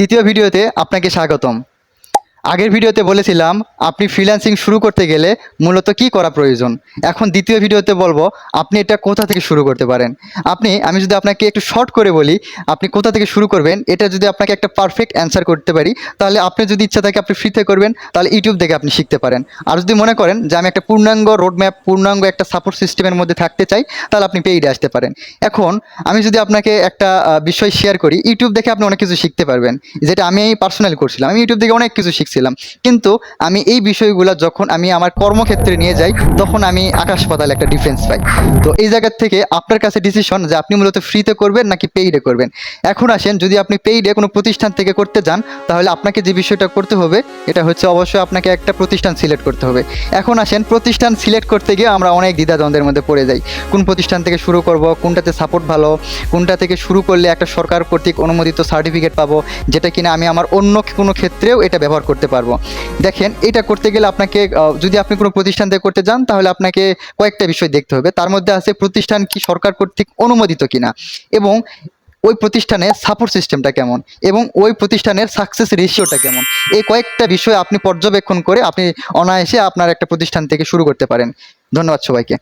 দ্বিতীয় ভিডিওতে আপনাকে স্বাগতম। আগের ভিডিওতে বলেছিলাম আপনি ফ্রিল্যান্সিং শুরু করতে গেলে মূলত কি করা প্রয়োজন। এখন দ্বিতীয় ভিডিওতে বলবো আপনি এটা কোথা থেকে শুরু করতে পারেন। আমি যদি আপনাকে একটু শর্ট করে বলি আপনি কোথা থেকে শুরু করবেন, এটা যদি আপনাকে একটা পারফেক্ট অ্যান্সার করতে পারি তাহলে আপনি যদি ইচ্ছা থাকে আপনি ফ্রিতে করবেন, তাহলে ইউটিউব থেকে আপনি শিখতে পারেন। আর যদি মনে করেন যে আমি একটা পূর্ণাঙ্গ রোডম্যাপ, পূর্ণাঙ্গ একটা সাপোর্ট সিস্টেমের মধ্যে থাকতে চাই, তাহলে আপনি পেইডে আসতে পারেন। এখন আমি যদি আপনাকে একটা বিষয় শেয়ার করি, ইউটিউব দেখে আপনি অনেক কিছু শিখতে পারবেন, যেটা আমি পার্সোনালি করছিলাম। আমি ইউটিউব থেকে অনেক কিছু শিখছিলাম, কিন্তু আমি এই বিষয়গুলো যখন আমি আমার কর্মক্ষেত্রে নিয়ে যাই তখন আমি আকাশ পাতাল একটা ডিফারেন্স পাই। তো এই জায়গা থেকে আপনার কাছে ডিসিশন যে আপনি মূলত ফ্রিতে করবেন নাকি পেইডে করবেন। এখন আসেন, যদি আপনি পেইডে কোনো প্রতিষ্ঠান থেকে করতে যান তাহলে আপনাকে যে বিষয়টা করতে হবে এটা হচ্ছে অবশ্যই আপনাকে একটা প্রতিষ্ঠান সিলেক্ট করতে হবে। এখন আসেন, প্রতিষ্ঠান সিলেক্ট করতে গিয়ে আমরা অনেক দ্বিধাদ্বন্দ্বের মধ্যে পড়ে যাই। কোন প্রতিষ্ঠান থেকে শুরু করব, কোনটাতে সাপোর্ট ভালো, কোনটা থেকে শুরু করলে একটা সরকার কর্তৃক অনুমোদিত সার্টিফিকেট পাবো যেটা কিনা আমি আমার অন্য কোনো ক্ষেত্রেও এটা ব্যবহার করতে পারবো। দেখেন, এটা করতে গেলে আপনাকে যদি আপনি কোনো প্রতিষ্ঠান থেকে করতে যান তাহলে আপনাকে কয়েকটা বিষয় দেখতে হবে। তার মধ্যে আছে প্রতিষ্ঠান কি সরকার কর্তৃক অনুমোদিত কিনা, এবং ওই প্রতিষ্ঠানের সাপোর্ট সিস্টেমটা কেমন, এবং ওই প্রতিষ্ঠানের সাকসেস রেশিওটা কেমন। এই কয়েকটা বিষয় আপনি পর্যবেক্ষণ করে আপনি অনায়াসে আপনার একটা প্রতিষ্ঠান থেকে শুরু করতে পারেন। ধন্যবাদ সবাইকে।